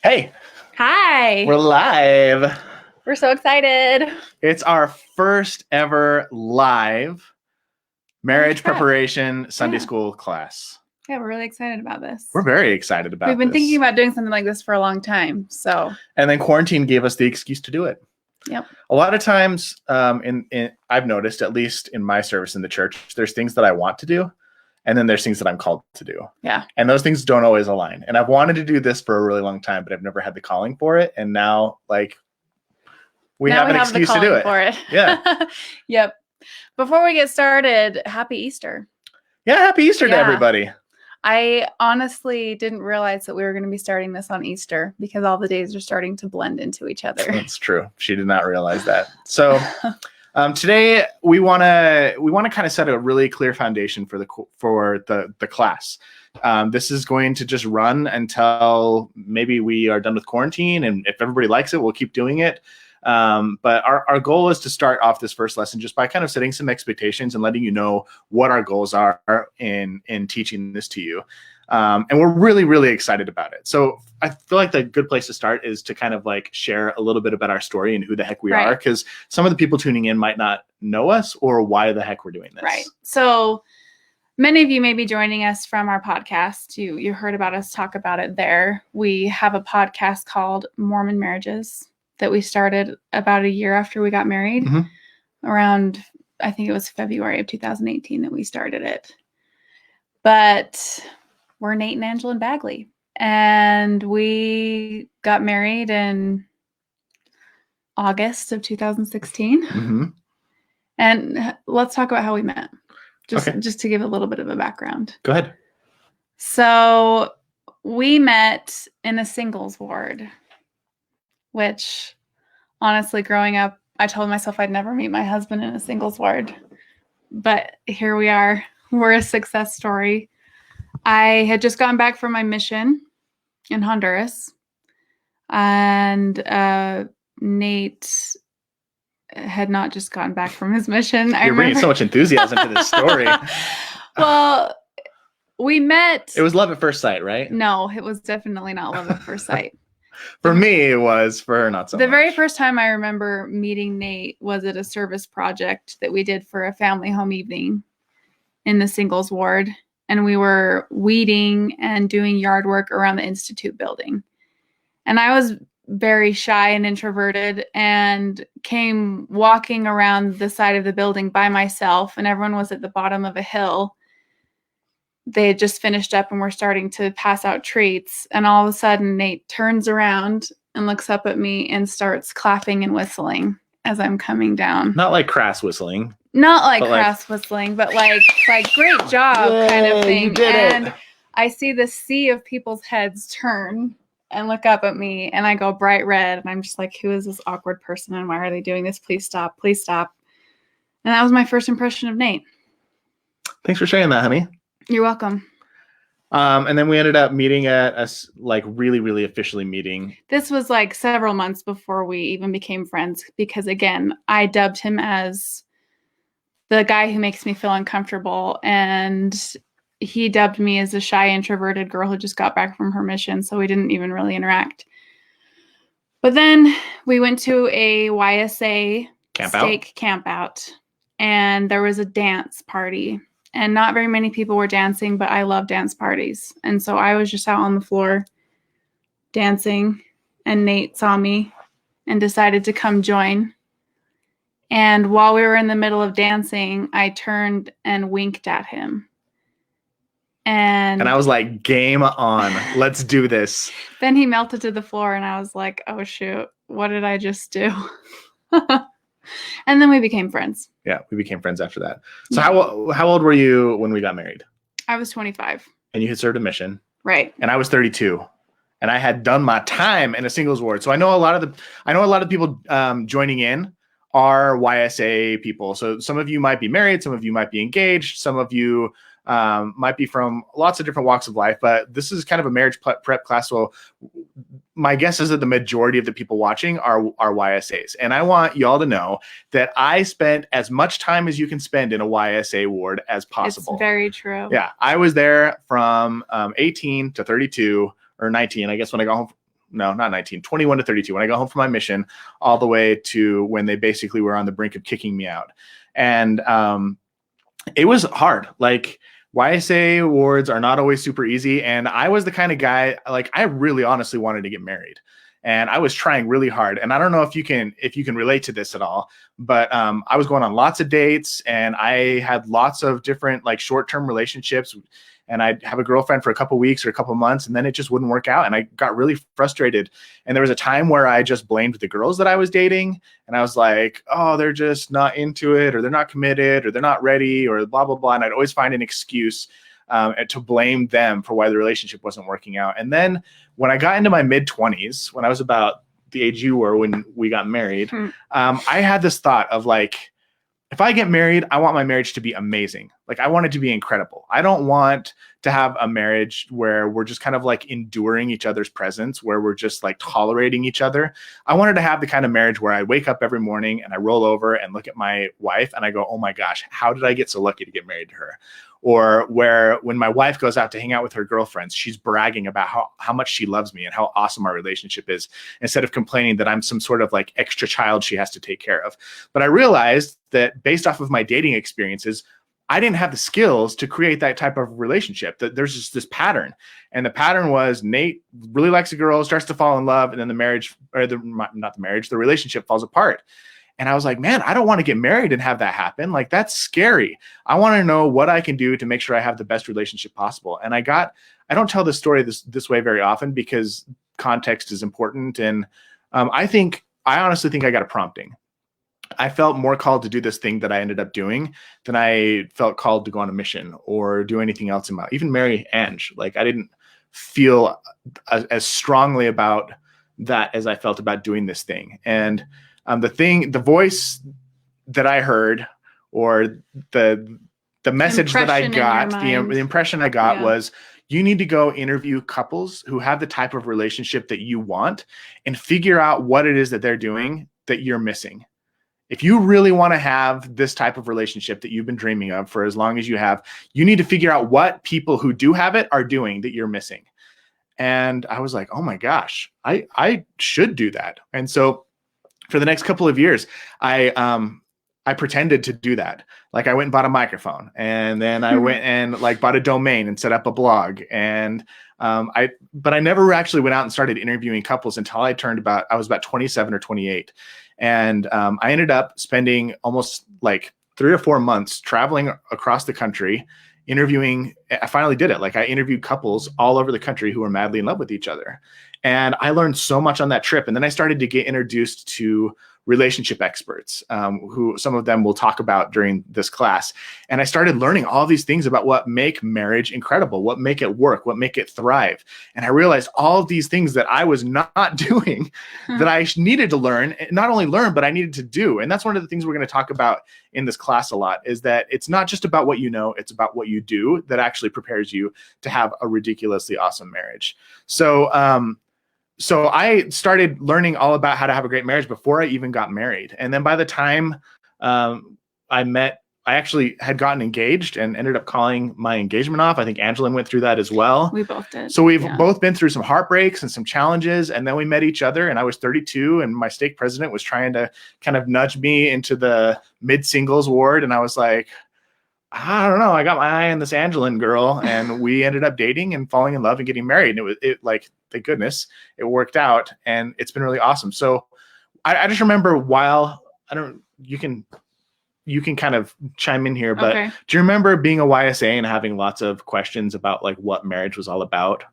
Hey, Hi. we're live. We're so excited. It's our first ever live marriage preparation Sunday school class. Yeah, we're really excited about this. We're very excited about this. We've been thinking about doing something like this for a long time. And then quarantine gave us the excuse to do it. Yep. A lot of times, I've noticed, at least in my service in the church, there's things that I want to do, and then there's things that I'm called to do. Yeah. And those things don't always align. And I've wanted to do this for a really long time, but I've never had the calling for it. And now, we have an excuse to do it. For it. Yeah. Yep. Before we get started, happy Easter. Yeah, happy Easter to everybody. I honestly didn't realize that we were going to be starting this on Easter because all the days are starting to blend into each other. That's true. She did not realize that. So today we want to kind of set a really clear foundation for the class. This is going to just run until maybe we are done with quarantine, and if everybody likes it, we'll keep doing it. But our goal is to start off this first lesson just by kind of setting some expectations and letting you know what our goals are in teaching this to you. And we're really, really excited about it. So I feel like the good place to start is to kind of share a little bit about our story and who the heck we are, because some of the people tuning in might not know us or why the heck we're doing this. Right. So many of you may be joining us from our podcast. You heard about us talk about it there. We have a podcast called Mormon Marriages that we started about a year after we got married. Around, I think it was February of 2018 that we started it. But we're Nate and Angilyn Bagley, and we got married in August of 2016. And let's talk about how we met, just to give a little bit of a background. Go ahead. So we met in a singles ward, which honestly, growing up, I told myself I'd never meet my husband in a singles ward. But here we are. We're a success story. I had just gotten back from my mission in Honduras. And Nate had not just gotten back from his mission. You're bringing so much enthusiasm to this story. Well, we met. It was love at first sight, right? No, it was definitely not love at first sight. For me, it was. For her, not so much. The very first time I remember meeting Nate was at a service project that we did for a family home evening in the singles ward. And we were weeding and doing yard work around the Institute building. And I was very shy and introverted and came walking around the side of the building by myself, and everyone was at the bottom of a hill. They had just finished up and were starting to pass out treats. And all of a sudden, Nate turns around and looks up at me and starts clapping and whistling as I'm coming down. Not like crass whistling. Not like crass whistling, but like great job kind of thing. You did and it. I see the sea of people's heads turn and look up at me, and I go bright red. And I'm just like, who is this awkward person and why are they doing this? Please stop. Please stop. And that was my first impression of Nate. Thanks for sharing that, honey. You're welcome. And then we ended up meeting at a really, really officially meeting. This was several months before we even became friends, because again, I dubbed him as the guy who makes me feel uncomfortable, and he dubbed me as a shy, introverted girl who just got back from her mission, so we didn't even really interact. But then we went to a YSA stake camp out, and there was a dance party. And not very many people were dancing, but I love dance parties. And so I was just out on the floor dancing, and Nate saw me and decided to come join. And while we were in the middle of dancing, I turned and winked at him. And I was like, game on. Let's do this. Then he melted to the floor, and I was like, oh, shoot, what did I just do? And then we became friends. Yeah, we became friends after that. So how old were you when we got married? I was 25. And you had served a mission. Right. And I was 32. And I had done my time in a singles ward. So I know a lot of people joining in are YSA people. So some of you might be married, some of you might be engaged, some of you might be from lots of different walks of life, but this is kind of a marriage prep class. So my guess is that the majority of the people watching are YSAs. And I want y'all to know that I spent as much time as you can spend in a YSA ward as possible. It's very true. Yeah. I was there from 18 to 32 or 19. I guess when I got home, no, not 19, 21 to 32, when I got home from my mission, all the way to when they basically were on the brink of kicking me out. And it was hard. Like, YSA awards are not always super easy. And I was the kind of guy, like, I really honestly wanted to get married. And I was trying really hard. And I don't know if you can relate to this at all, but I was going on lots of dates, and I had lots of different like short-term relationships, and I'd have a girlfriend for a couple weeks or a couple months, and then it just wouldn't work out. And I got really frustrated. And there was a time where I just blamed the girls that I was dating. And I was like, oh, they're just not into it, or they're not committed, or they're not ready, or blah, blah, blah. And I'd always find an excuse to blame them for why the relationship wasn't working out. And then when I got into my mid-20s, when I was about the age you were when we got married, I had this thought of like, if I get married, I want my marriage to be amazing. Like, I want it to be incredible. I don't want to have a marriage where we're just kind of like enduring each other's presence, where we're just like tolerating each other. I wanted to have the kind of marriage where I wake up every morning and I roll over and look at my wife and I go, oh my gosh, how did I get so lucky to get married to her? Or where when my wife goes out to hang out with her girlfriends, she's bragging about how much she loves me and how awesome our relationship is, instead of complaining that I'm some sort of like extra child she has to take care of. But I realized that based off of my dating experiences, I didn't have the skills to create that type of relationship. That there's just this pattern. And the pattern was Nate really likes a girl, starts to fall in love, and then the relationship falls apart. And I was like, man, I don't want to get married and have that happen. Like, that's scary. I want to know what I can do to make sure I have the best relationship possible. And I don't tell this story this way very often because context is important. And I honestly think I got a prompting. I felt more called to do this thing that I ended up doing than I felt called to go on a mission or do anything else in my, even marry Ange. Like, I didn't feel as strongly about that as I felt about doing this thing. And the voice that I heard, or the message that I got, the impression I got was, you need to go interview couples who have the type of relationship that you want and figure out what it is that they're doing that you're missing. If you really want to have this type of relationship that you've been dreaming of for as long as you have, you need to figure out what people who do have it are doing that you're missing. And I was like, oh my gosh, I should do that. And so for the next couple of years, I pretended to do that. Like, I went and bought a microphone, and then I went and like bought a domain and set up a blog. And but I never actually went out and started interviewing couples until I was about 27 or 28. And I ended up spending almost like 3 or 4 months traveling across the country, interviewing. I finally did it. Like, I interviewed couples all over the country who were madly in love with each other. And I learned so much on that trip. And then I started to get introduced to relationship experts, who some of them we'll talk about during this class. And I started learning all these things about what make marriage incredible, what make it work, what make it thrive. And I realized all of these things that I was not doing that I needed to learn, not only learn, but I needed to do. And that's one of the things we're going to talk about in this class a lot, is that it's not just about what you know, it's about what you do that actually prepares you to have a ridiculously awesome marriage. So I started learning all about how to have a great marriage before I even got married. And then by the time I actually had gotten engaged and ended up calling my engagement off. I think Angilyn went through that as well. We both did. So we've both been through some heartbreaks and some challenges. And then we met each other, and I was 32, and my stake president was trying to kind of nudge me into the mid-singles ward. And I was like, I don't know. I got my eye on this Angilyn girl, and we ended up dating and falling in love and getting married. And it like, thank goodness it worked out, and it's been really awesome. So I just remember you can kind of chime in here, but do you remember being a YSA and having lots of questions about like what marriage was all about?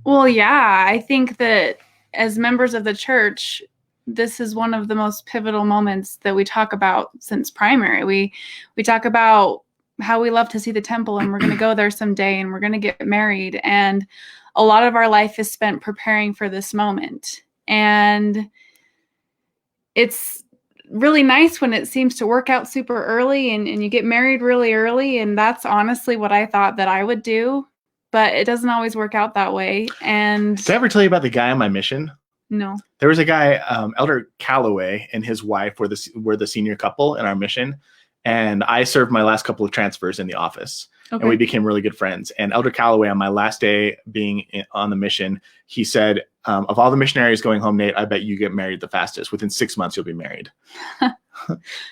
Well, yeah, I think that as members of the church, this is one of the most pivotal moments that we talk about since primary. We talk about how we love to see the temple, and we're going to go there someday, and we're going to get married. And a lot of our life is spent preparing for this moment. And it's really nice when it seems to work out super early and you get married really early. And that's honestly what I thought that I would do, but it doesn't always work out that way. And did I ever tell you about the guy on my mission? No. There was a guy, Elder Calloway, and his wife were the senior couple in our mission. And I served my last couple of transfers in the office. Okay. And we became really good friends. And Elder Calloway, on my last day being on the mission, he said, of all the missionaries going home, Nate, I bet you get married the fastest. Within 6 months, you'll be married.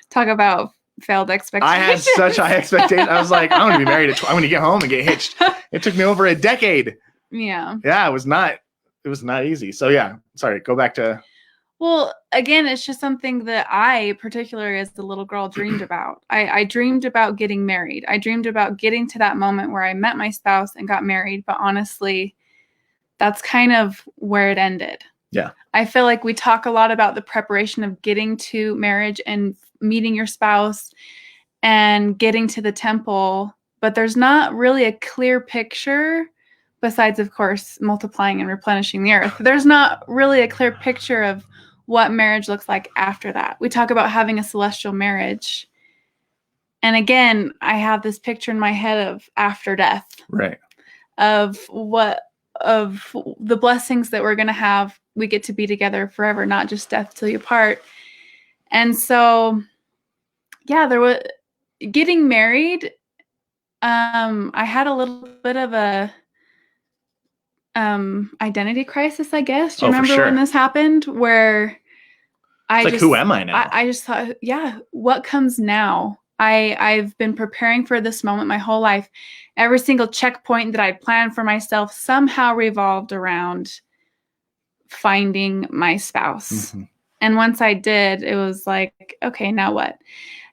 Talk about failed expectations. I had such high expectations. I was like, I'm going to be married. I'm going to get home and get hitched. It took me over a decade. Yeah. Yeah, it was not easy. So yeah, sorry, go back to. Well, again, it's just something that I, particularly as the little girl, dreamed about. I dreamed about getting married. I dreamed about getting to that moment where I met my spouse and got married. But honestly, that's kind of where it ended. Yeah. I feel like we talk a lot about the preparation of getting to marriage and meeting your spouse and getting to the temple, but there's not really a clear picture, besides, of course, multiplying and replenishing the earth. There's not really a clear picture of what marriage looks like after that. We talk about having a celestial marriage. And again, I have this picture in my head of after death. Right. Of the blessings that we're going to have. We get to be together forever, not just death till you part. And so, yeah, there was getting married. I had a little bit of a identity crisis, I guess. Do you remember when this happened? Where who am I now? I just thought, yeah, what comes now? I've been preparing for this moment my whole life. Every single checkpoint that I'd planned for myself somehow revolved around finding my spouse. Mm-hmm. And once I did, it was like, okay, now what?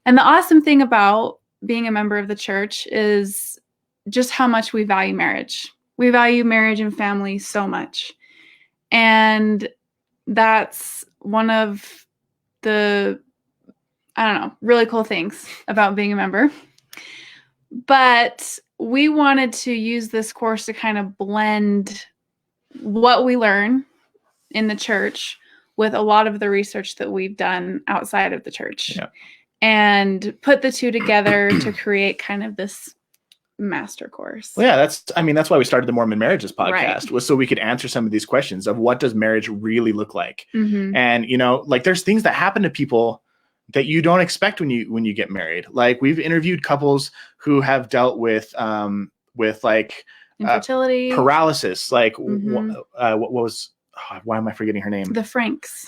And the awesome thing about being a member of the church is just how much we value marriage. We value marriage and family so much. And that's one of the, really cool things about being a member. But we wanted to use this course to kind of blend what we learn in the church with a lot of the research that we've done outside of the church. Yeah. And put the two together to create kind of this master course. Well, yeah, that's why we started the Mormon Marriages Podcast, right. Was so we could answer some of these questions of what does marriage really look like? Mm-hmm. And, there's things that happen to people that you don't expect when you get married. Like we've interviewed couples who have dealt with infertility, paralysis, like mm-hmm. What was, why am I forgetting her name? The Franks.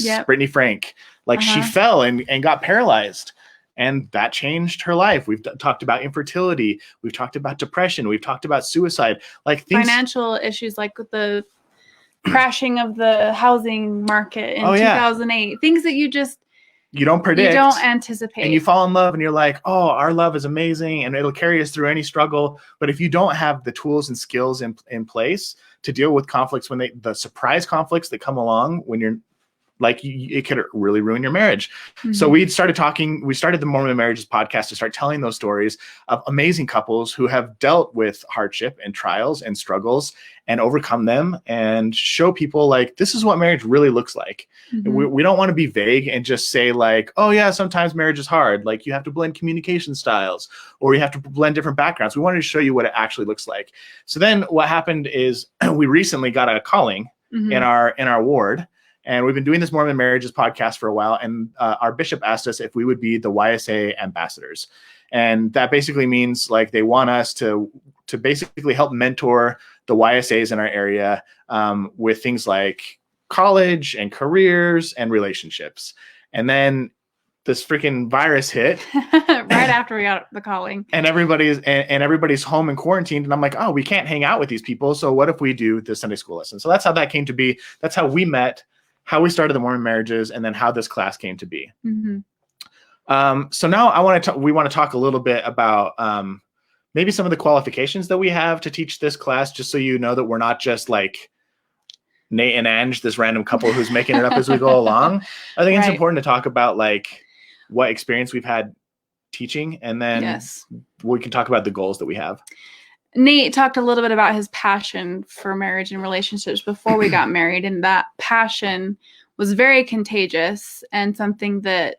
Yep. Brittany Frank. Like she fell and got paralyzed. And that changed her life. We've talked about infertility. We've talked about depression. We've talked about suicide. Like financial issues, like with the crashing of the housing market in 2008. Things that you don't predict. You don't anticipate. And you fall in love and you're like, oh, our love is amazing and it'll carry us through any struggle. But if you don't have the tools and skills in place to deal with conflicts, the surprise conflicts that come along when you're like, it could really ruin your marriage. Mm-hmm. So we started the Mormon Marriages Podcast to start telling those stories of amazing couples who have dealt with hardship and trials and struggles and overcome them and show people like, this is what marriage really looks like. Mm-hmm. We don't want to be vague and just say like, oh yeah, sometimes marriage is hard. Like you have to blend communication styles or you have to blend different backgrounds. We wanted to show you what it actually looks like. So then what happened is we recently got a calling mm-hmm. in our ward. And we've been doing this Mormon Marriages Podcast for a while. And our bishop asked us if we would be the YSA ambassadors. And that basically means like they want us to basically help mentor the YSAs in our area with things like college and careers and relationships. And then this freaking virus hit right after we got the calling, and everybody's home and quarantined. And I'm like, oh, we can't hang out with these people. So what if we do the Sunday school lesson? So that's how that came to be. That's how we met, how we started the Mormon Marriages, and then how this class came to be. Mm-hmm. So now we want to talk a little bit about maybe some of the qualifications that we have to teach this class, just so you know that we're not just like Nate and Ange, this random couple who's making it up as we go along. I think it's important to talk about like what experience we've had teaching, and then we can talk about the goals that we have. Nate talked a little bit about his passion for marriage and relationships before we got married, and that passion was very contagious and something that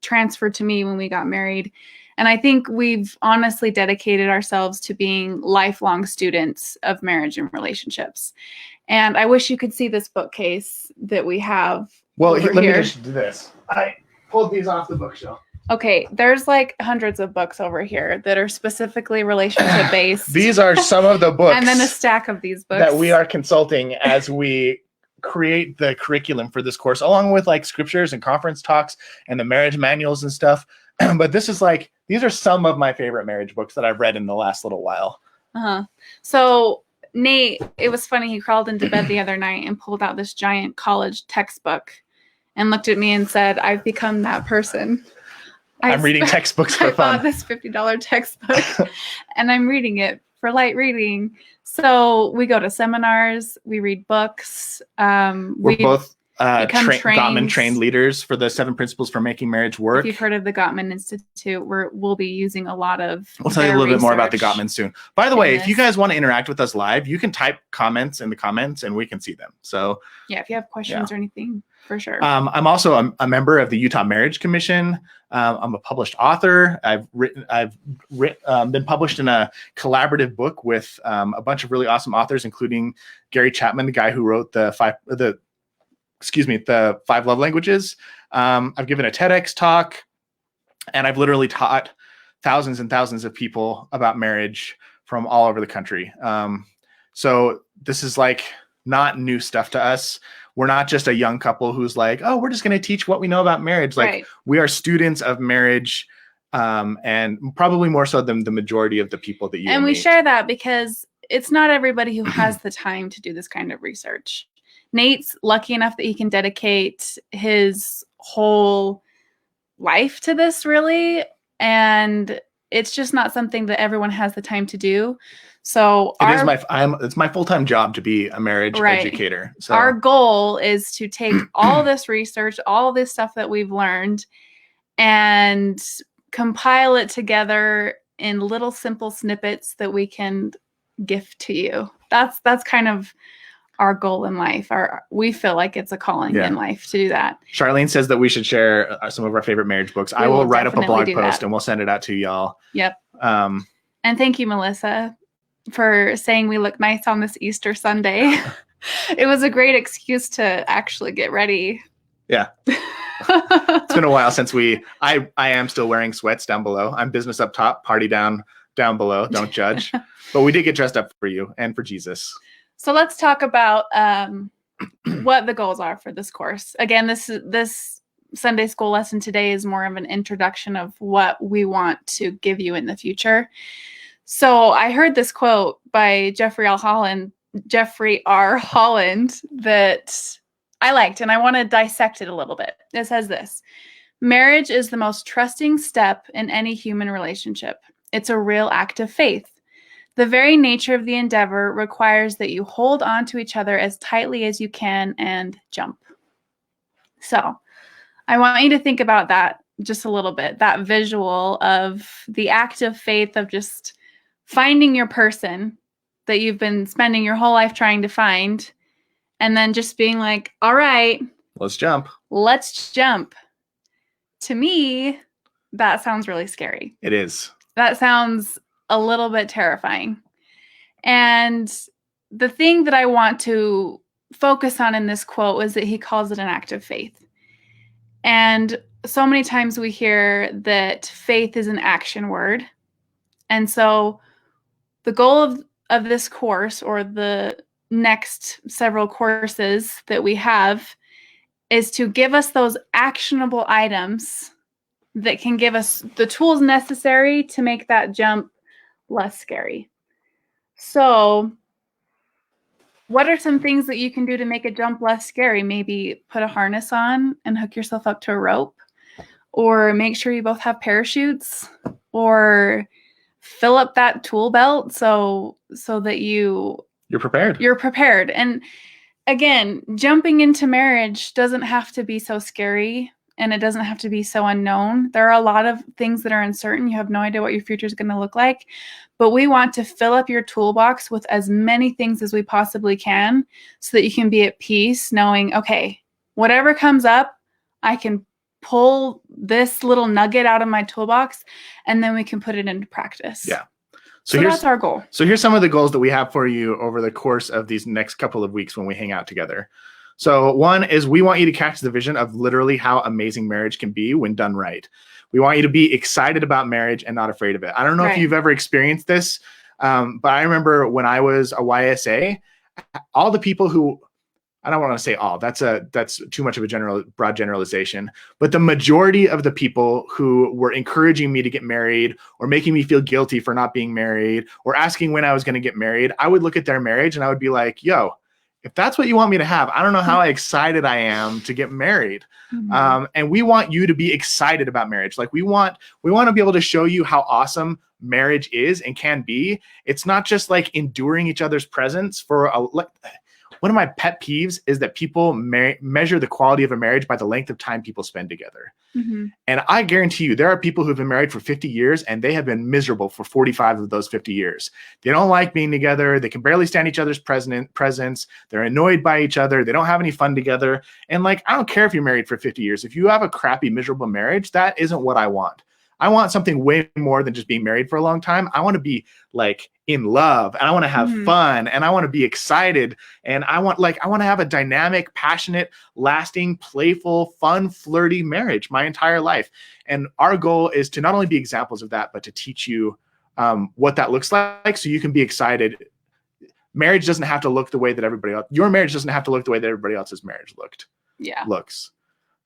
transferred to me when we got married. And I think we've honestly dedicated ourselves to being lifelong students of marriage and relationships. And I wish you could see this bookcase that we have. Well, let me just do this. I pulled these off the bookshelf. Okay, there's like hundreds of books over here that are specifically relationship based. These are some of the books. And then a stack of these books that we are consulting as we create the curriculum for this course, along with like scriptures and conference talks and the marriage manuals and stuff. But this is like, these are some of my favorite marriage books that I've read in the last little while. So Nate, it was funny. He crawled into bed the other night and pulled out this giant college textbook and looked at me and said, "I've become that person. I'm reading textbooks for fun. I bought this $50 textbook and I'm reading it for light reading." So we go to seminars, we read books. We're both trained. Gottman trained leaders for the 7 Principles for Making Marriage Work. If you've heard of the Gottman Institute, we'll be using a lot of. We'll tell you a little bit more about the Gottman soon. By the way, if you guys want to interact with us live, you can type comments in the comments and we can see them. So yeah, if you have questions or anything, for sure. I'm also a member of the Utah Marriage Commission. I'm a published author. I've been published in a collaborative book with a bunch of really awesome authors, including Gary Chapman, the guy who wrote the 5 love languages. I've given a TEDx talk, and I've literally taught thousands and thousands of people about marriage from all over the country. So this is like not new stuff to us. We're not just a young couple who's like, oh, we're just going to teach what we know about marriage. Like we are students of marriage, and probably more so than the majority of the people that you and we meet. Share that because it's not everybody who has the time to do this kind of research. Nate's lucky enough that he can dedicate his whole life to this, really. And it's just not something that everyone has the time to do. So it's my full-time job to be a marriage educator. So our goal is to take all this research, all this stuff that we've learned, and compile it together in little simple snippets that we can gift to you. That's kind of our goal in life. We feel like it's a calling in life to do that. Charlene says that we should share some of our favorite marriage books. I will write up a blog post and we'll send it out to y'all. Yep. And thank you, Melissa, for saying we look nice on this Easter Sunday. It was a great excuse to actually get ready. Yeah. It's been a while since I am still wearing sweats down below. I'm business up top, party down below. Don't judge. But we did get dressed up for you and for Jesus. So let's talk about what the goals are for this course. Again, this Sunday school lesson today is more of an introduction of what we want to give you in the future. So I heard this quote by Jeffrey R. Holland that I liked, and I want to dissect it a little bit. It says this: marriage is the most trusting step in any human relationship. It's a real act of faith. The very nature of the endeavor requires that you hold on to each other as tightly as you can and jump. So I want you to think about that just a little bit, that visual of the act of faith of just finding your person that you've been spending your whole life trying to find, and then just being like, all right, let's jump. To me, that sounds really scary. It is. That sounds a little bit terrifying. And the thing that I want to focus on in this quote is that he calls it an act of faith. And so many times we hear that faith is an action word. And so the goal of this course, or the next several courses that we have, is to give us those actionable items that can give us the tools necessary to make that jump less scary. So what are some things that you can do to make a jump less scary? Maybe put a harness on and hook yourself up to a rope, or make sure you both have parachutes, or fill up that tool belt so that you're prepared. And again, jumping into marriage doesn't have to be so scary. And it doesn't have to be so unknown. There are a lot of things that are uncertain. You have no idea what your future is going to look like. But we want to fill up your toolbox with as many things as we possibly can so that you can be at peace knowing, okay, whatever comes up, I can pull this little nugget out of my toolbox and then we can put it into practice. Yeah. So that's our goal. So here's some of the goals that we have for you over the course of these next couple of weeks when we hang out together. So one is we want you to catch the vision of literally how amazing marriage can be when done right. We want you to be excited about marriage and not afraid of it. I don't know if you've ever experienced this, but I remember when I was a YSA, all the people who, I don't want to say all, that's too much of a broad generalization, but the majority of the people who were encouraging me to get married or making me feel guilty for not being married or asking when I was going to get married, I would look at their marriage and I would be like, yo, if that's what you want me to have, I don't know how excited I am to get married. And we want you to be excited about marriage. Like we want to be able to show you how awesome marriage is and can be. It's not just like enduring each other's presence for one of my pet peeves is that people measure the quality of a marriage by the length of time people spend together. And I guarantee you, there are people who've been married for 50 years and they have been miserable for 45 of those 50 years. They don't like being together. They can barely stand each other's presence. They're annoyed by each other. They don't have any fun together. And like, I don't care if you're married for 50 years. If you have a crappy, miserable marriage, that isn't what I want. I want something way more than just being married for a long time. I want to be like in love and I want to have fun and I want to be excited. And I want to have a dynamic, passionate, lasting, playful, fun, flirty marriage my entire life. And our goal is to not only be examples of that, but to teach you what that looks like so you can be excited. Marriage doesn't have to look the way that your marriage doesn't have to look the way that everybody else's marriage looks.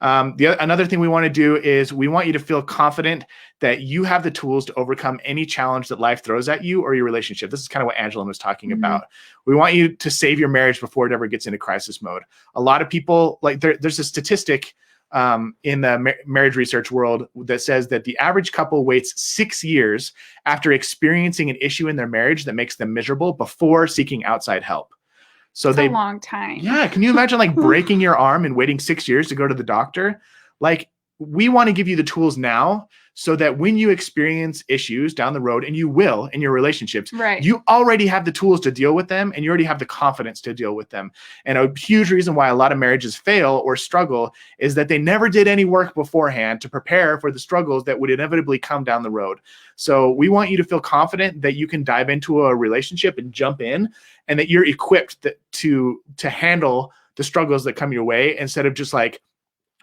Another thing we want to do is we want you to feel confident that you have the tools to overcome any challenge that life throws at you or your relationship. This is kind of what Angilyn was talking about. We want you to save your marriage before it ever gets into crisis mode. A lot of people, like there's a statistic in the marriage research world that says that the average couple waits 6 years after experiencing an issue in their marriage that makes them miserable before seeking outside help. So That's a long time. Yeah. Can you imagine like breaking your arm and waiting 6 years to go to the doctor? Like we want to give you the tools now so that when you experience issues down the road, and you will in your relationships, you already have the tools to deal with them and you already have the confidence to deal with them. And a huge reason why a lot of marriages fail or struggle is that they never did any work beforehand to prepare for the struggles that would inevitably come down the road. So we want you to feel confident that you can dive into a relationship and jump in and that you're equipped to handle the struggles that come your way instead of just like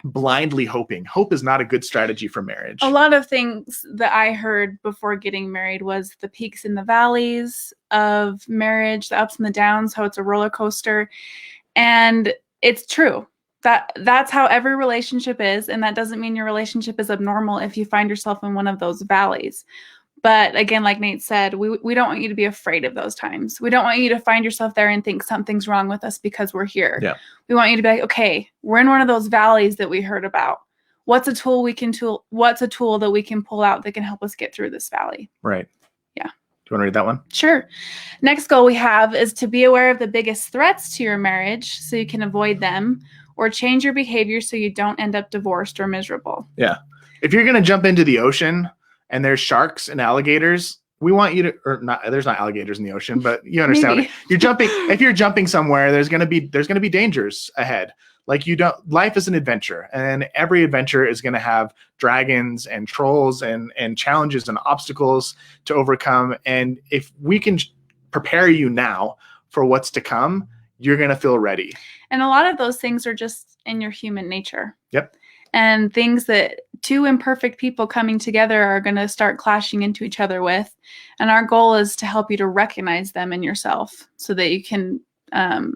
blindly hoping. Hope is not a good strategy for marriage. A lot of things that I heard before getting married was the peaks and the valleys of marriage, the ups and the downs, how it's a roller coaster. And it's true. That's how every relationship is. And that doesn't mean your relationship is abnormal if you find yourself in one of those valleys. But again, like Nate said, we don't want you to be afraid of those times. We don't want you to find yourself there and think something's wrong with us because we're here. Yeah. We want you to be like, okay, we're in one of those valleys that we heard about. What's a tool that we can pull out that can help us get through this valley? Right. Yeah. Do you want to read that one? Sure. Next goal we have is to be aware of the biggest threats to your marriage so you can avoid them, or change your behavior so you don't end up divorced or miserable. Yeah. If you're going to jump into the ocean and there's sharks and alligators, we want you to, or not, there's not alligators in the ocean, but you understand. If you're jumping somewhere, there's going to be dangers ahead. Like life is an adventure, and every adventure is going to have dragons and trolls and challenges and obstacles to overcome. And if we can prepare you now for what's to come, you're going to feel ready. And a lot of those things are just in your human nature. Yep. And things that two imperfect people coming together are going to start clashing into each other with. And our goal is to help you to recognize them in yourself so that you can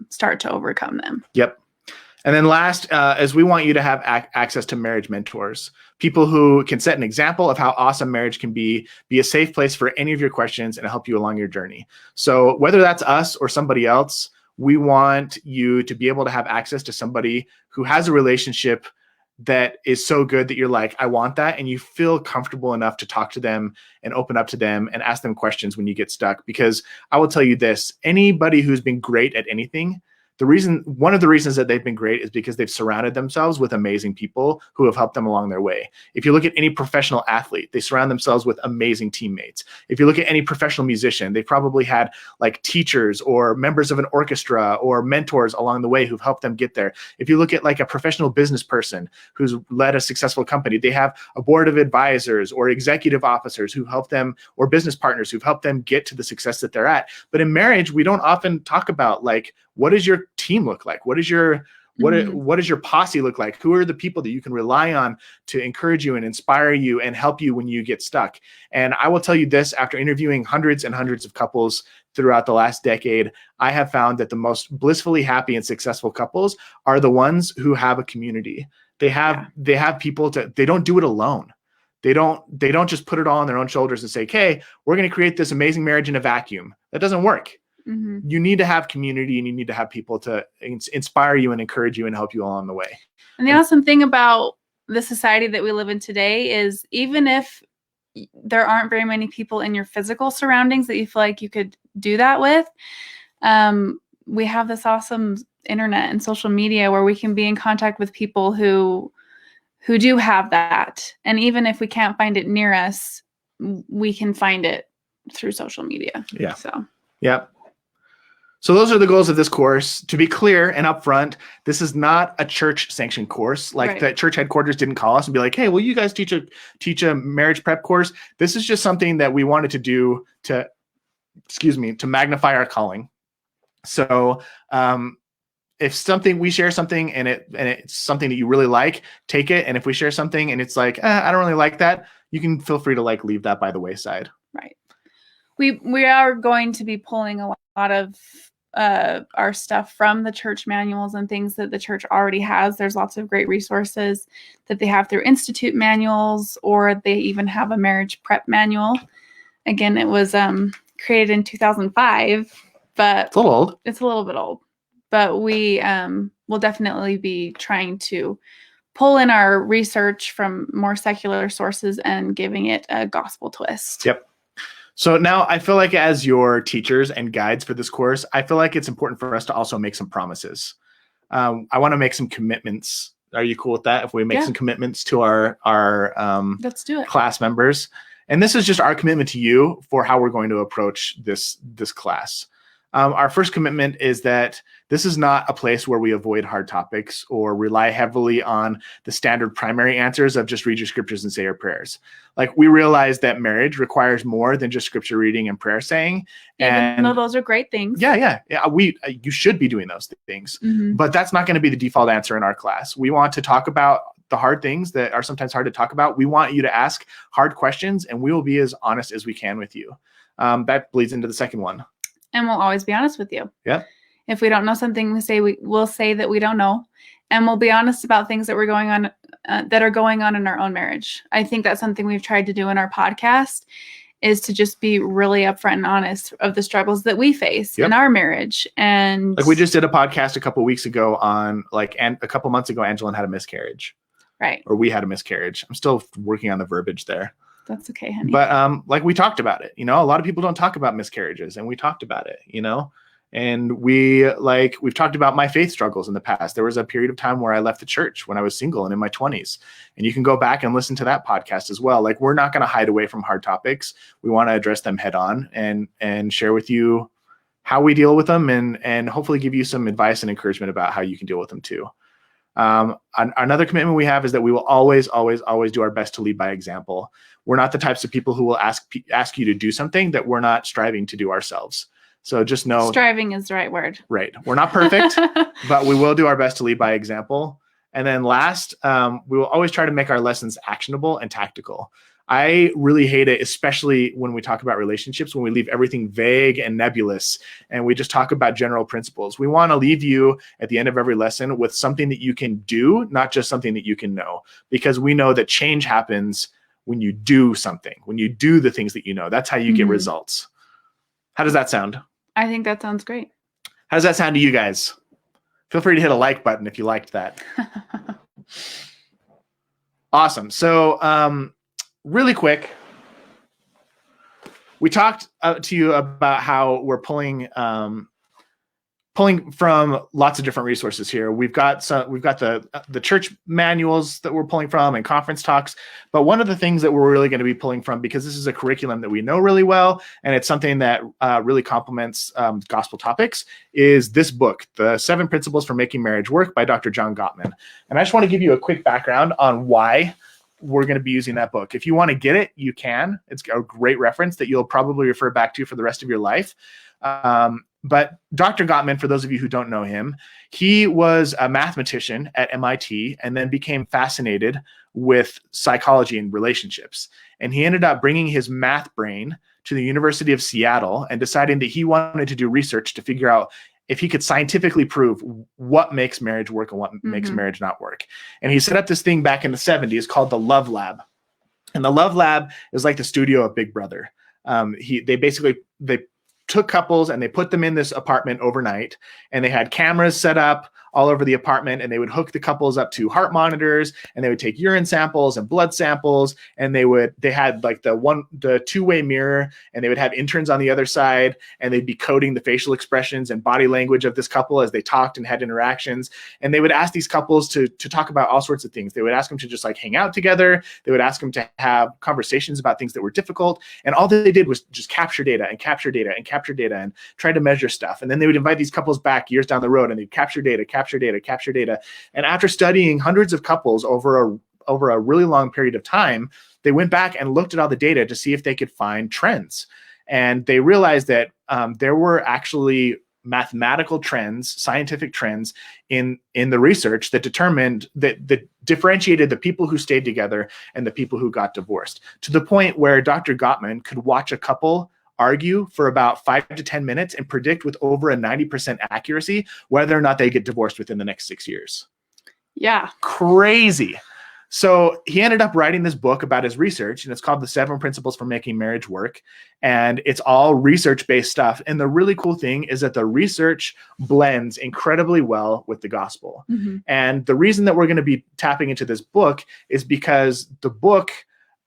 start to overcome them. Yep. And then last, is we want you to have access to marriage mentors, people who can set an example of how awesome marriage can be a safe place for any of your questions and help you along your journey. So whether that's us or somebody else, we want you to be able to have access to somebody who has a relationship that is so good that you're like, I want that. And you feel comfortable enough to talk to them and open up to them and ask them questions when you get stuck. Because I will tell you this, anybody who's been great at anything, one of the reasons that they've been great is because they've surrounded themselves with amazing people who have helped them along their way. If you look at any professional athlete, they surround themselves with amazing teammates. If you look at any professional musician, they probably had like teachers or members of an orchestra or mentors along the way who've helped them get there. If you look at like a professional business person who's led a successful company, they have a board of advisors or executive officers who help them, or business partners who've helped them get to the success that they're at. But in marriage, we don't often talk about like, what does your team look like? What does your What does your posse look like? Who are the people that you can rely on to encourage you and inspire you and help you when you get stuck? And I will tell you this, after interviewing hundreds and hundreds of couples throughout the last decade, I have found that the most blissfully happy and successful couples are the ones who have a community. They have people they don't do it alone. They don't just put it all on their own shoulders and say, okay, we're going to create this amazing marriage in a vacuum. That doesn't work. You need to have community, and you need to have people to inspire you and encourage you and help you along the way. And the awesome thing about the society that we live in today is, even if there aren't very many people in your physical surroundings that you feel like you could do that with, we have this awesome internet and social media where we can be in contact with people who do have that. And even if we can't find it near us, we can find it through social media. Yeah. So those are the goals of this course. To be clear and upfront, this is not a church-sanctioned course. Like, the church headquarters didn't call us and be like, hey, will you guys teach a marriage prep course? This is just something that we wanted to do to magnify our calling. So if we share something and it's something that you really like, take it. And if we share something and it's like, I don't really like that, you can feel free to leave that by the wayside. Right. We are going to be pulling a lot of our stuff from the church manuals and things that the church already has. There's lots of great resources that they have through Institute manuals, or they even have a marriage prep manual. Again, it was created in 2005, but it's a little old. It's a little bit old, but we will definitely be trying to pull in our research from more secular sources and giving it a gospel twist. Yep. So now I feel like, as your teachers and guides for this course, I feel like it's important for us to also make some promises. I want to make some commitments. Are you cool with that? If we make some commitments to our let's do it. Class members. And this is just our commitment to you for how we're going to approach this class. Our first commitment is that this is not a place where we avoid hard topics or rely heavily on the standard primary answers of just read your scriptures and say your prayers. Like, we realize that marriage requires more than just scripture reading and prayer saying. Even though those are great things. Yeah. You should be doing those things, but that's not going to be the default answer in our class. We want to talk about the hard things that are sometimes hard to talk about. We want you to ask hard questions, and we will be as honest as we can with you. That bleeds into the second one. And we'll always be honest with you. Yeah. If we don't know something, we'll say that we don't know, and we'll be honest about things that that are going on in our own marriage. I think that's something we've tried to do in our podcast, is to just be really upfront and honest of the struggles that we face in our marriage. And we just did a podcast a couple weeks ago on and a couple months ago, Angilyn had a miscarriage. Right. Or we had a miscarriage. I'm still working on the verbiage there. That's okay, honey. But we talked about it. A lot of people don't talk about miscarriages, and we talked about it, and we've talked about my faith struggles in the past. There was a period of time where I left the church when I was single and in my 20s, and you can go back and listen to that podcast as well. We're not going to hide away from hard topics. We want to address them head on and share with you how we deal with them, and hopefully give you some advice and encouragement about how you can deal with them too. Another commitment we have is that we will always, always, always do our best to lead by example. We're not the types of people who will ask you to do something that we're not striving to do ourselves. So just know, striving is the right word. Right. We're not perfect, but we will do our best to lead by example. And then last, we will always try to make our lessons actionable and tactical. I really hate it, especially when we talk about relationships, when we leave everything vague and nebulous and we just talk about general principles. We want to leave you at the end of every lesson with something that you can do, not just something that you can know, because we know that change happens when you do something, when you do the things that you know. That's how you get results. How does that sound? I think that sounds great. How does that sound to you guys? Feel free to hit a like button if you liked that. Awesome. So, really quick, we talked to you about how we're pulling from lots of different resources here. We've got the church manuals that we're pulling from and conference talks. But one of the things that we're really going to be pulling from, because this is a curriculum that we know really well, and it's something that really complements gospel topics, is this book, The 7 Principles for Making Marriage Work by Dr. John Gottman. And I just want to give you a quick background on why we're going to be using that book. If you want to get it, you can. It's a great reference that you'll probably refer back to for the rest of your life. But Dr. Gottman, for those of you who don't know him, he was a mathematician at MIT and then became fascinated with psychology and relationships. And he ended up bringing his math brain to the University of Seattle and deciding that he wanted to do research to figure out if he could scientifically prove what makes marriage work and what makes marriage not work. And he set up this thing back in the 70s called the Love Lab. And the Love Lab is like the studio of Big Brother. They took couples and they put them in this apartment overnight, and they had cameras set up all over the apartment, and they would hook the couples up to heart monitors, and they would take urine samples and blood samples, and they had like the two-way mirror, and they would have interns on the other side, and they'd be coding the facial expressions and body language of this couple as they talked and had interactions. And they would ask these couples to talk about all sorts of things. They would ask them to just like hang out together. They would ask them to have conversations about things that were difficult. And all they did was just capture data and capture data and capture data and try to measure stuff. And then they would invite these couples back years down the road, and they'd capture data. And after studying hundreds of couples over a really long period of time, they went back and looked at all the data to see if they could find trends. And they realized that there were actually mathematical trends, scientific trends in the research that determined that differentiated the people who stayed together and the people who got divorced, to the point where Dr. Gottman could watch a couple argue for about 5 to 10 minutes and predict with over a 90% accuracy whether or not they get divorced within the next 6 years. Yeah. Crazy. So he ended up writing this book about his research, and it's called The 7 Principles for Making Marriage Work. And it's all research-based stuff. And the really cool thing is that the research blends incredibly well with the gospel. Mm-hmm. And the reason that we're going to be tapping into this book is because the book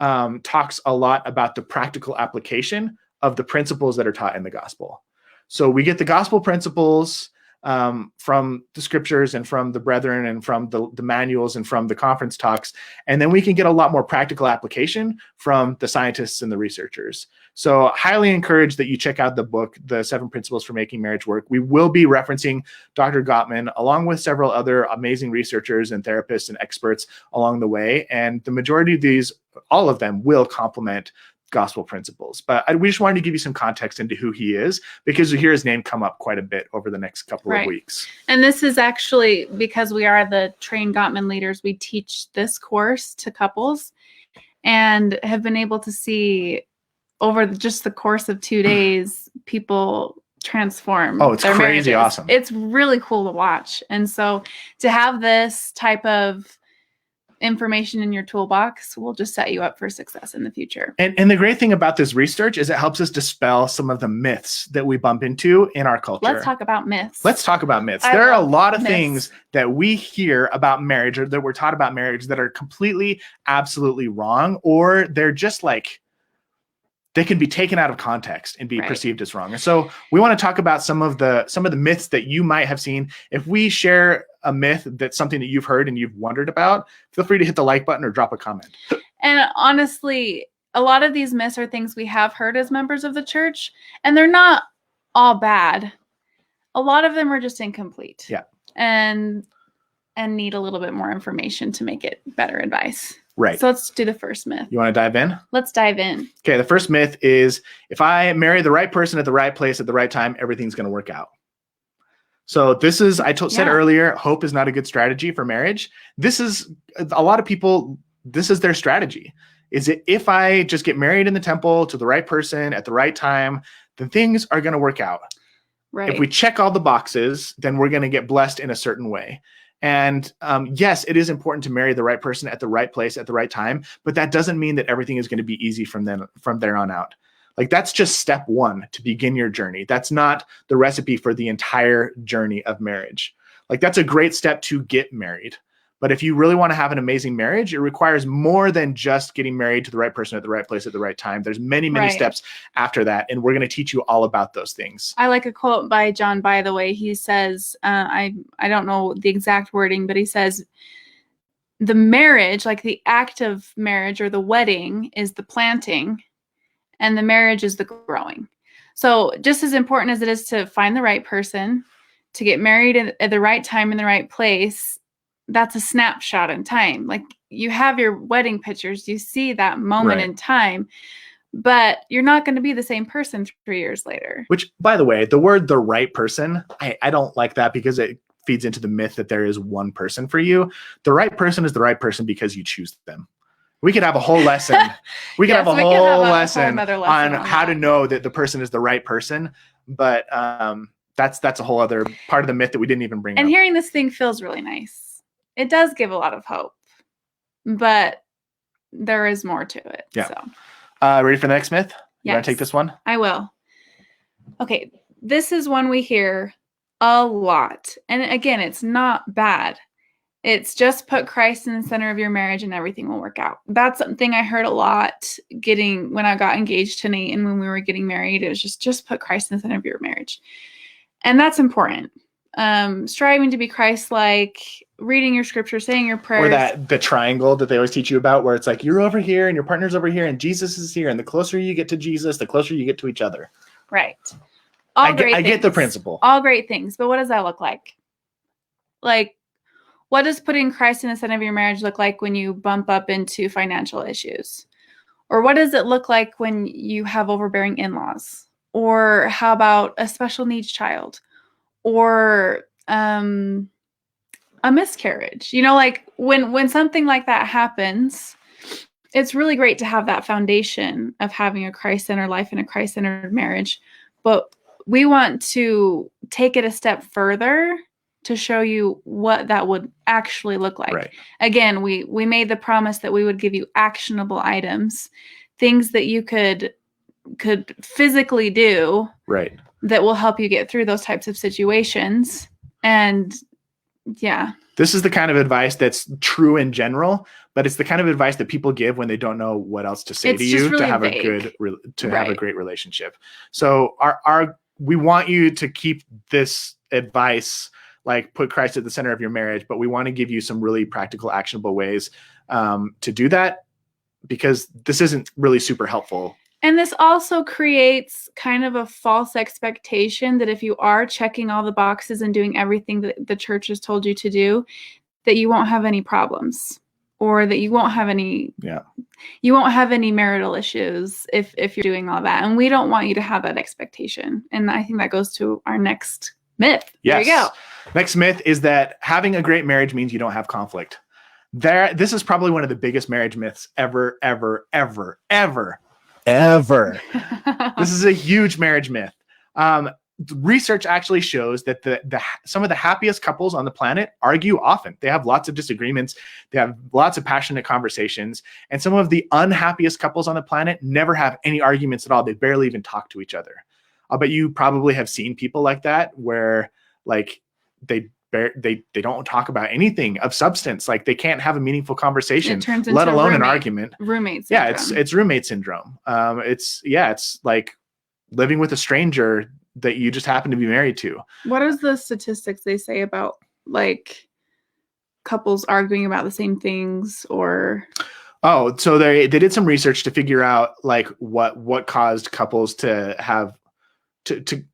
talks a lot about the practical application of the principles that are taught in the gospel. So we get the gospel principles from the scriptures and from the brethren and from the manuals and from the conference talks. And then we can get a lot more practical application from the scientists and the researchers. So highly encourage that you check out the book, The 7 Principles for Making Marriage Work. We will be referencing Dr. Gottman along with several other amazing researchers and therapists and experts along the way. And the majority of these, all of them, will complement gospel principles. But we just wanted to give you some context into who he is, because you hear his name come up quite a bit over the next couple of weeks. And this is actually because we are the trained Gottman leaders. We teach this course to couples and have been able to see over just the course of 2 days, people transform. Oh, it's crazy marriages. Awesome. It's really cool to watch. And so to have this type of information in your toolbox will just set you up for success in the future. And the great thing about this research is it helps us dispel some of the myths that we bump into in our culture. Let's talk about myths. There are a lot of things that we hear about marriage, or that we're taught about marriage, that are completely, absolutely wrong, or they're just like, they can be taken out of context and be perceived as wrong. And so we want to talk about some of the myths that you might have seen. If we share a myth that's something that you've heard and you've wondered about, feel free to hit the like button or drop a comment. And honestly, a lot of these myths are things we have heard as members of the church, and they're not all bad. A lot of them are just incomplete. Yeah. And need a little bit more information to make it better advice. Right. So let's do the first myth. You want to dive in? Let's dive in. Okay. The first myth is, if I marry the right person at the right place at the right time, everything's going to work out. So this is, said earlier, hope is not a good strategy for marriage. This is, a lot of people, this is their strategy. Is it, if I just get married in the temple to the right person at the right time, then things are going to work out. Right. If we check all the boxes, then we're going to get blessed in a certain way. And yes, it is important to marry the right person at the right place at the right time, but that doesn't mean that everything is going to be easy from there on out. Like, that's just step one to begin your journey. That's not the recipe for the entire journey of marriage. Like, that's a great step to get married. But if you really want to have an amazing marriage, it requires more than just getting married to the right person at the right place at the right time. There's many, many steps after that. And we're going to teach you all about those things. I like a quote by John, by the way. He says, I don't know the exact wording, but he says, the marriage, like the act of marriage or the wedding, is the planting, and the marriage is the growing. So just as important as it is to find the right person, to get married at the right time in the right place, that's a snapshot in time. Like, you have your wedding pictures, you see that moment in time, but you're not going to be the same person 3 years later. Which, by the way, the word "the right person," I don't like that because it feeds into the myth that there is one person for you. The right person is the right person because you choose them. We could have a whole lesson. We could have a whole lesson on how to know that the person is the right person. But that's a whole other part of the myth that we didn't even bring up. And hearing this thing feels really nice. It does give a lot of hope, but there is more to it. Yeah. So. Ready for the next myth? You Yes. want to take this one? I will. Okay. This is one we hear a lot. And again, it's not bad. It's just put Christ in the center of your marriage and everything will work out. That's something I heard a lot when I got engaged to Nate and when we were getting married. It was just put Christ in the center of your marriage. And that's important. Striving to be Christ-like, reading your scripture, saying your prayers. Or the triangle that they always teach you about, where it's like you're over here and your partner's over here and Jesus is here. And the closer you get to Jesus, the closer you get to each other. Right. I get the principle. All great things. But what does that look like? Like, what does putting Christ in the center of your marriage look like when you bump up into financial issues? Or what does it look like when you have overbearing in-laws? Or how about a special needs child? Or a miscarriage? You know, like when something like that happens, it's really great to have that foundation of having a Christ-centered life and a Christ-centered marriage. But we want to take it a step further to show you what that would actually look like. Right. Again, we made the promise that we would give you actionable items, things that you could physically do, right, that will help you get through those types of situations. And yeah. This is the kind of advice that's true in general, but it's the kind of advice that people give when they don't know what else to say to you really to have vague. Have a great relationship. So we want you to keep this advice, like put Christ at the center of your marriage, but we want to give you some really practical, actionable ways to do that, because this isn't really super helpful. And this also creates kind of a false expectation that if you are checking all the boxes and doing everything that the church has told you to do, that you won't have any problems, or that you won't have any marital issues if you're doing all that. And we don't want you to have that expectation. And I think that goes to our next myth. Yes. There you go. Next myth is that having a great marriage means you don't have conflict. This is probably one of the biggest marriage myths ever. This is a huge marriage myth. Research actually shows that some of the happiest couples on the planet argue often. They have lots of disagreements. They have lots of passionate conversations. And some of the unhappiest couples on the planet never have any arguments at all. They barely even talk to each other. But you probably have seen people like that, where like they don't talk about anything of substance. Like they can't have a meaningful conversation, let alone an argument. Roommate syndrome. Yeah, it's roommate syndrome. It's like living with a stranger that you just happen to be married to. What is the statistics they say about like couples arguing about the same things? Or so they did some research to figure out like what caused couples to have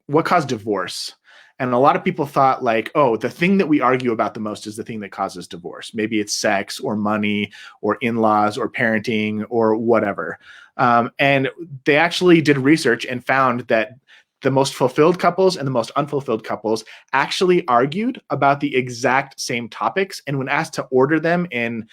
what caused divorce. And a lot of people thought like, oh, the thing that we argue about the most is the thing that causes divorce. Maybe it's sex or money or in-laws or parenting or whatever. And they actually did research and found that the most fulfilled couples and the most unfulfilled couples actually argued about the exact same topics. And when asked to order them in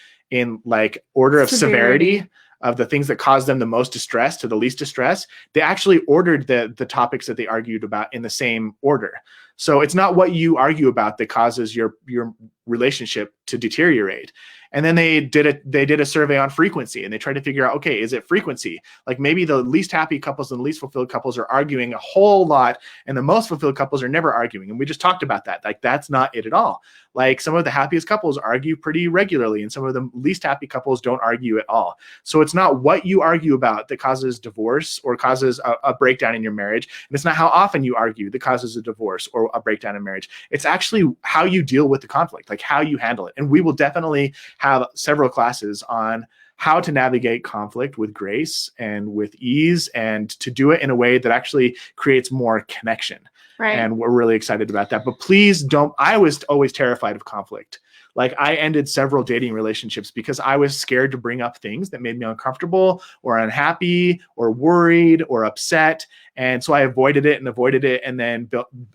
like order of severity of the things that caused them the most distress to the least distress, they actually ordered the topics that they argued about in the same order. So it's not what you argue about that causes your relationship to deteriorate. And then they did a survey on frequency, and they tried to figure out, okay, is it frequency? Like maybe the least happy couples and the least fulfilled couples are arguing a whole lot, and the most fulfilled couples are never arguing. And we just talked about that. Like that's not it at all. Like some of the happiest couples argue pretty regularly, and some of the least happy couples don't argue at all. So it's not what you argue about that causes divorce or causes a breakdown in your marriage. And it's not how often you argue that causes a divorce or a breakdown in marriage. It's actually how you deal with the conflict, like how you handle it. And we will definitely have several classes on how to navigate conflict with grace and with ease, and to do it in a way that actually creates more connection. Right. And we're really excited about that. But please don't, I was always terrified of conflict. Like I ended several dating relationships because I was scared to bring up things that made me uncomfortable or unhappy or worried or upset. And so I avoided it. And then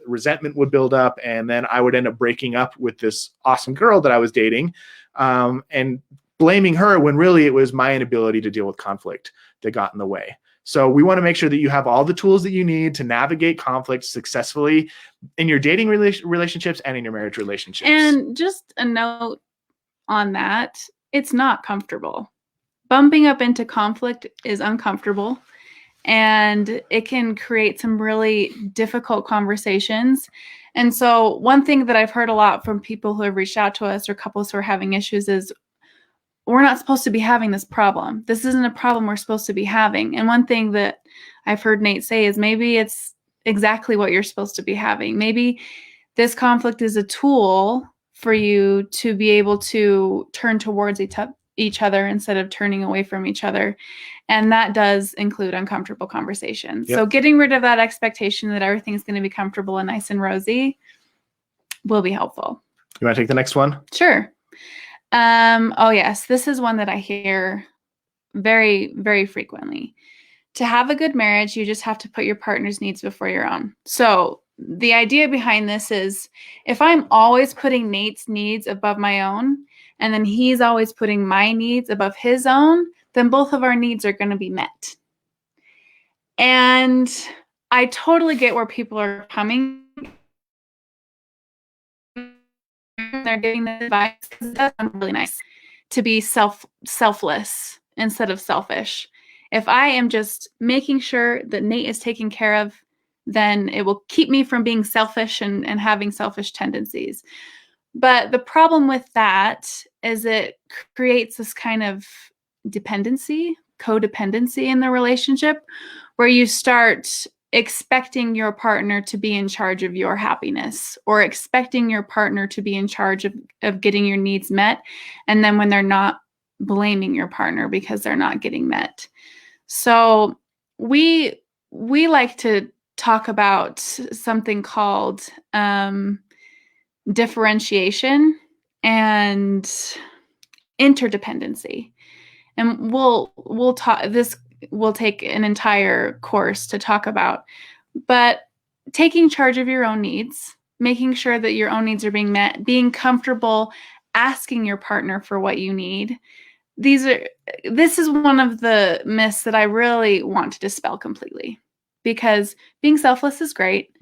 resentment would build up. And then I would end up breaking up with this awesome girl that I was dating, and blaming her when really it was my inability to deal with conflict that got in the way. So we want to make sure that you have all the tools that you need to navigate conflict successfully in your dating relationships and in your marriage relationships. And just a note on that, it's not comfortable. Bumping up into conflict is uncomfortable, and it can create some really difficult conversations. And so one thing that I've heard a lot from people who have reached out to us or couples who are having issues is, we're not supposed to be having this problem. This isn't a problem we're supposed to be having. And one thing that I've heard Nate say is maybe it's exactly what you're supposed to be having. Maybe this conflict is a tool for you to be able to turn towards each other instead of turning away from each other. And that does include uncomfortable conversations. Yep. So getting rid of that expectation that everything's going to be comfortable and nice and rosy will be helpful. You want to take the next one? Sure. Oh yes, this is one that I hear very, very frequently. To have a good marriage, you just have to put your partner's needs before your own. So the idea behind this is, if I'm always putting Nate's needs above my own, and then he's always putting my needs above his own, then both of our needs are going to be met. And I totally get where people are coming. They're giving this advice because it does sound really nice to be selfless instead of selfish. If I am just making sure that Nate is taken care of, then it will keep me from being selfish and having selfish tendencies. But the problem with that is it creates this kind of codependency in the relationship, where you start expecting your partner to be in charge of your happiness, or expecting your partner to be in charge of getting your needs met. And then when they're not, blaming your partner because they're not getting met. So we like to talk about something called differentiation and interdependency. And we'll talk this. We'll take an entire course to talk about, but taking charge of your own needs, making sure that your own needs are being met, being comfortable asking your partner for what you need. This is one of the myths that I really want to dispel completely, because being selfless is great,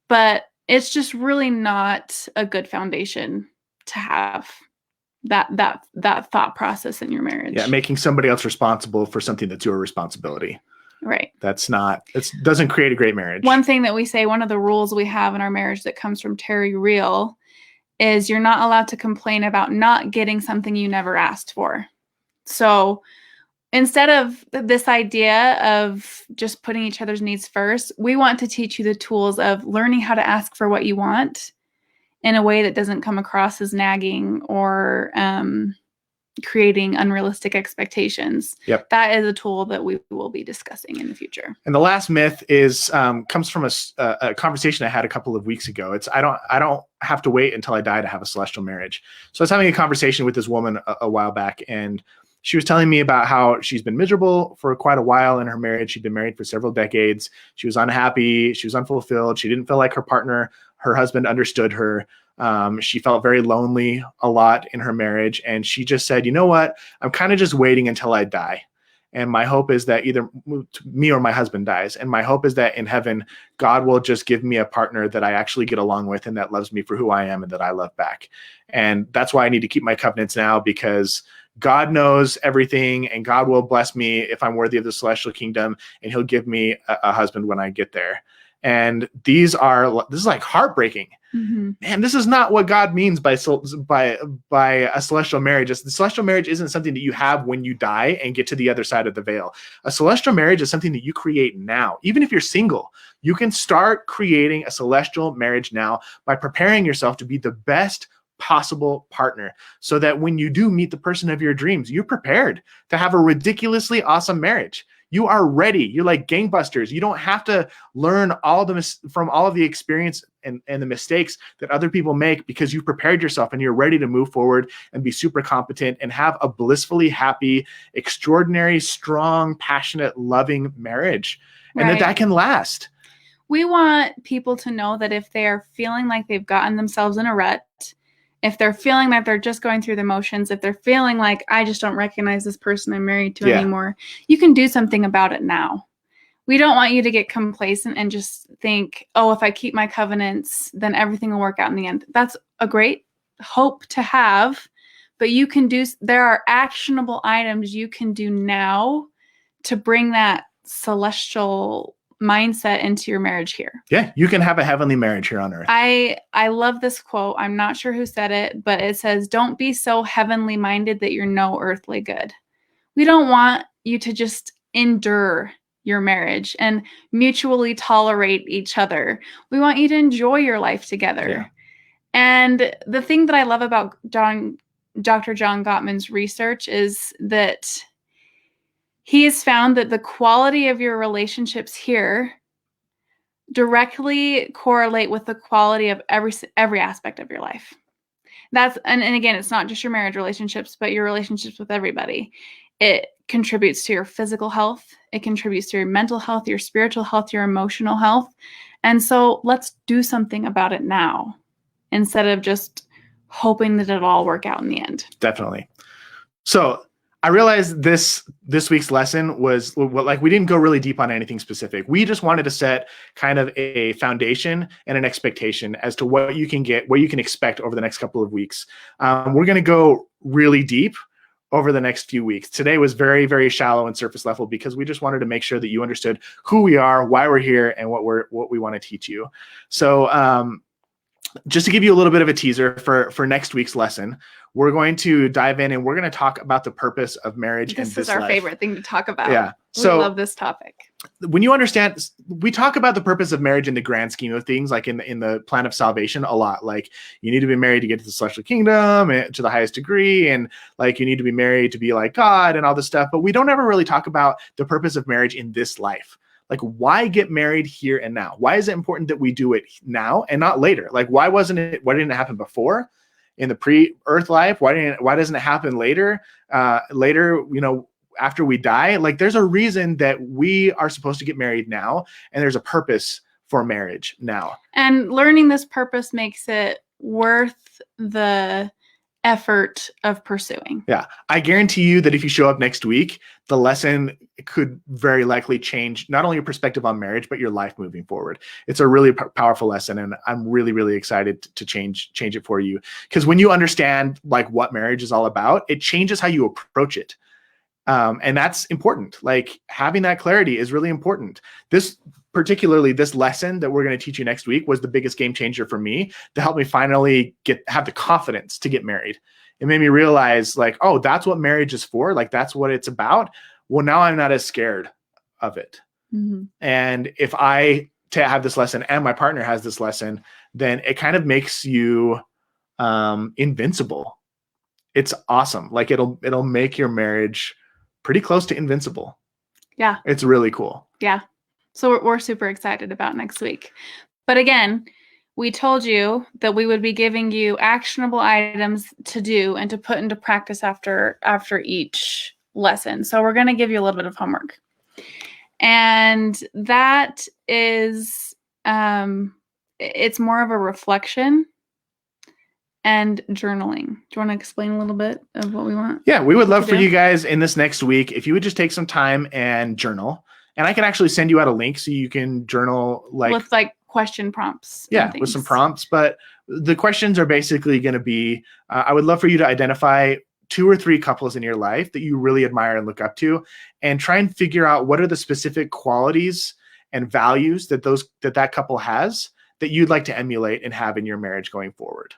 but it's just really not a good foundation to have that thought process in your marriage. Yeah, making somebody else responsible for something that's your responsibility. Right. It doesn't create a great marriage. One thing that we say, one of the rules we have in our marriage that comes from Terry Real, is you're not allowed to complain about not getting something you never asked for. So instead of this idea of just putting each other's needs first, we want to teach you the tools of learning how to ask for what you want in a way that doesn't come across as nagging or creating unrealistic expectations. Yep. That is a tool that we will be discussing in the future. And the last myth is comes from a conversation I had a couple of weeks ago. It's I don't have to wait until I die to have a celestial marriage. So I was having a conversation with this woman a while back, and she was telling me about how she's been miserable for quite a while in her marriage. She'd been married for several decades. She was unhappy. She was unfulfilled. She didn't feel like her husband understood her. She felt very lonely a lot in her marriage. And she just said, you know what? I'm kind of just waiting until I die. And my hope is that either me or my husband dies. And my hope is that in heaven, God will just give me a partner that I actually get along with and that loves me for who I am and that I love back. And that's why I need to keep my covenants now, because God knows everything, and God will bless me if I'm worthy of the celestial kingdom, and he'll give me a husband when I get there. And this is like heartbreaking. Man, this is not what God means by a celestial marriage. The celestial marriage isn't something that you have when you die and get to the other side of the veil. A celestial marriage is something that you create now. Even if you're single, you can start creating a celestial marriage now by preparing yourself to be the best possible partner, so that when you do meet the person of your dreams, you're prepared to have a ridiculously awesome marriage. you are ready. You're like gangbusters. You don't have to learn from all of the experience and the mistakes that other people make, because you've prepared yourself and you're ready to move forward and be super competent and have a blissfully happy, extraordinary, strong, passionate, loving marriage, and that can last. We want people to know that if they're feeling like they've gotten themselves in a rut, if they're feeling that they're just going through the motions, if they're feeling like, I just don't recognize this person I'm married to anymore, you can do something about it now. We don't want you to get complacent and just think, oh, if I keep my covenants, then everything will work out in the end. That's a great hope to have, but there are actionable items you can do now to bring that celestial mindset into your marriage here. Yeah, you can have a heavenly marriage here on earth. I love this quote. I'm not sure who said it, but it says, don't be so heavenly minded that you're no earthly good. We don't want you to just endure your marriage and mutually tolerate each other. We want you to enjoy your life together. Yeah. And the thing that I love about Dr. John Gottman's research is that he has found that the quality of your relationships here directly correlate with the quality of every aspect of your life. And again, it's not just your marriage relationships, but your relationships with everybody. It contributes to your physical health. It contributes to your mental health, your spiritual health, your emotional health. And so let's do something about it now instead of just hoping that it'll all work out in the end. Definitely. So I realized this week's lesson was like, we didn't go really deep on anything specific. We just wanted to set kind of a foundation and an expectation as to what you can expect over the next couple of weeks. We're going to go really deep over the next few weeks. Today was very, very shallow and surface level because we just wanted to make sure that you understood who we are, why we're here, and what we want to teach you. So just to give you a little bit of a teaser for next week's lesson, we're going to dive in and we're going to talk about the purpose of marriage in this life. This is our favorite thing to talk about. Yeah. So we love this topic. When you understand, we talk about the purpose of marriage in the grand scheme of things, like in the plan of salvation a lot. Like, you need to be married to get to the celestial kingdom to the highest degree. And like, you need to be married to be like God and all this stuff. But we don't ever really talk about the purpose of marriage in this life. Like, why get married here and now? Why is it important that we do it now and not later? Like, why didn't it happen before in the pre-earth life? Why doesn't it happen later? Later, after we die? Like, there's a reason that we are supposed to get married now, and there's a purpose for marriage now. And learning this purpose makes it worth the effort of pursuing. Yeah. I guarantee you that if you show up next week, the lesson could very likely change not only your perspective on marriage, but your life moving forward. It's a really powerful lesson, and I'm really, really excited to change it for you. Because when you understand like what marriage is all about, it changes how you approach it. And that's important. Like, having that clarity is really important. Particularly this lesson that we're going to teach you next week was the biggest game changer for me to help me finally have the confidence to get married. It made me realize, like, oh, that's what marriage is for. Like, that's what it's about. Well, now I'm not as scared of it. Mm-hmm. And if I have this lesson and my partner has this lesson, then it kind of makes you invincible. It's awesome. Like, it'll make your marriage pretty close to invincible. Yeah. It's really cool. Yeah. So we're super excited about next week. But again, we told you that we would be giving you actionable items to do and to put into practice after each lesson. So we're going to give you a little bit of homework. And that is, it's more of a reflection and journaling. Do you want to explain a little bit of what we want? Yeah, we would love for you guys in this next week, if you would just take some time and journal. And I can actually send you out a link so you can journal with question prompts. Yeah, with some prompts. But the questions are basically going to be, I would love for you to identify 2 or 3 couples in your life that you really admire and look up to, and try and figure out what are the specific qualities and values that couple has that you'd like to emulate and have in your marriage going forward.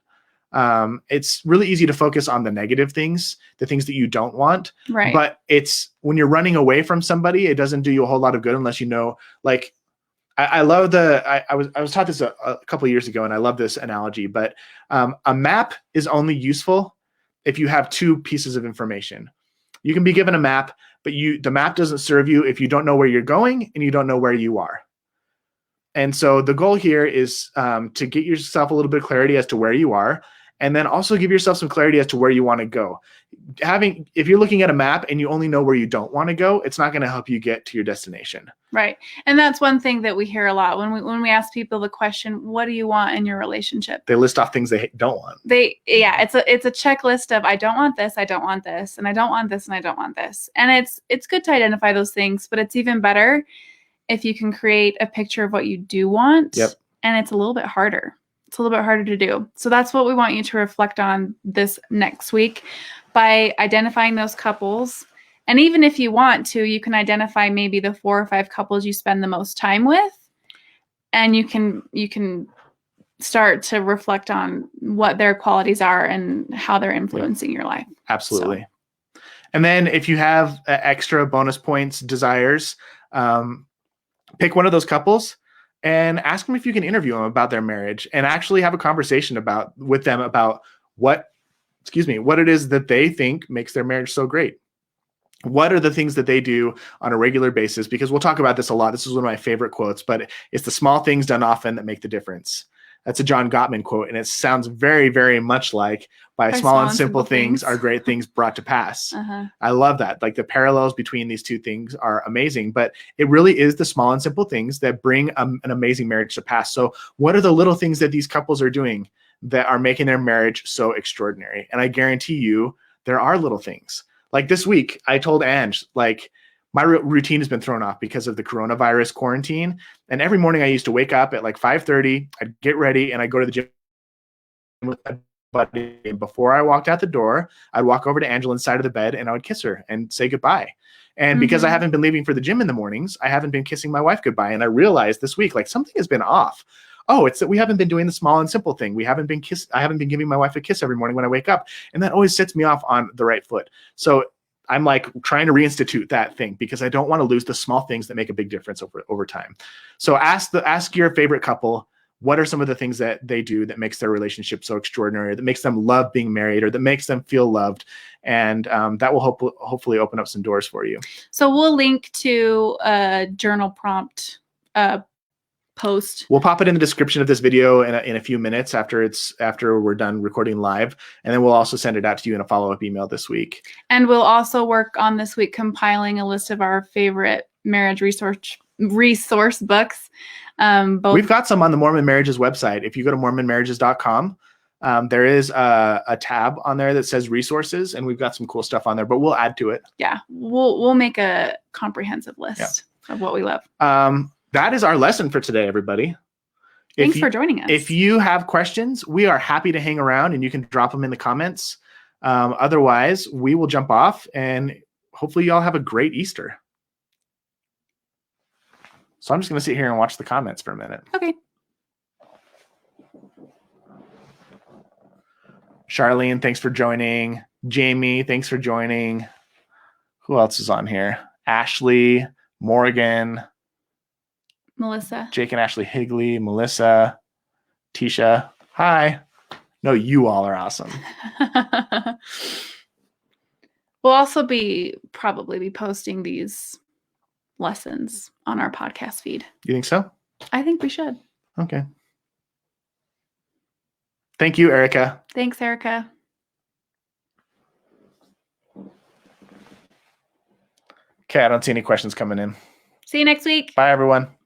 It's really easy to focus on the negative things, the things that you don't want. Right. But it's when you're running away from somebody, it doesn't do you a whole lot of good unless you know, like, I love I was taught this a couple of years ago, and I love this analogy, but a map is only useful if you have 2 pieces of information. You can be given a map, but the map doesn't serve you if you don't know where you're going and you don't know where you are. And so the goal here is to get yourself a little bit of clarity as to where you are, and then also give yourself some clarity as to where you want to go. If you're looking at a map and you only know where you don't want to go, it's not going to help you get to your destination. Right. And that's one thing that we hear a lot when we ask people the question, what do you want in your relationship? They list off things they don't want. It's a checklist of I don't want this, I don't want this, and I don't want this, and I don't want this. And it's good to identify those things, but it's even better if you can create a picture of what you do want. Yep. And it's a little bit harder. It's a little bit harder to do. So that's what we want you to reflect on this next week by identifying those couples. And even if you want to, you can identify maybe the 4 or 5 couples you spend the most time with. And you can start to reflect on what their qualities are and how they're influencing your life. Absolutely. So. And then if you have extra bonus points, desires, pick one of those couples and ask them if you can interview them about their marriage and actually have a conversation with them about what it is that they think makes their marriage so great. What are the things that they do on a regular basis? Because we'll talk about this a lot. This is one of my favorite quotes, but it's the small things done often that make the difference. That's a John Gottman quote, and it sounds very, very much like by small and simple things are great things brought to pass. Uh-huh. I love that. Like the parallels between these two things are amazing, but it really is the small and simple things that bring an amazing marriage to pass. So what are the little things that these couples are doing that are making their marriage so extraordinary? And I guarantee you there are little things. Like this week, I told Ange, like, my routine has been thrown off because of the coronavirus quarantine. And every morning I used to wake up at like 5:30, I'd get ready and I'd go to the gym with my buddy. And before I walked out the door, I'd walk over to Angilyn's side of the bed and I would kiss her and say goodbye. And because I haven't been leaving for the gym in the mornings, I haven't been kissing my wife goodbye. And I realized this week, like something has been off. Oh, it's that we haven't been doing the small and simple thing. I haven't been giving my wife a kiss every morning when I wake up. And that always sets me off on the right foot. So I'm like trying to reinstitute that thing because I don't want to lose the small things that make a big difference over time. So ask your favorite couple, what are some of the things that they do that makes their relationship so extraordinary, that makes them love being married, or that makes them feel loved. And that will hopefully open up some doors for you. So we'll link to a journal prompt post. We'll pop it in the description of this video in a few minutes after we're done recording live. And then we'll also send it out to you in a follow-up email this week. And we'll also work on this week compiling a list of our favorite marriage resource books. We've got some on the Mormon Marriages website. If you go to mormonmarriages.com, there is a tab on there that says resources, and we've got some cool stuff on there, but we'll add to it. Yeah, we'll make a comprehensive list of what we love. That is our lesson for today, everybody. Thanks for joining us. If you have questions, we are happy to hang around and you can drop them in the comments. Otherwise, we will jump off and hopefully y'all have a great Easter. So I'm just going to sit here and watch the comments for a minute. Okay. Charlene, thanks for joining. Jamie, thanks for joining. Who else is on here? Ashley, Morgan, Melissa, Jake and Ashley Higley, Melissa, Tisha. Hi. No, you all are awesome. We'll also probably be posting these lessons on our podcast feed. You think so? I think we should. Okay. Thank you, Erica. Thanks, Erica. Okay, I don't see any questions coming in. See you next week. Bye, everyone.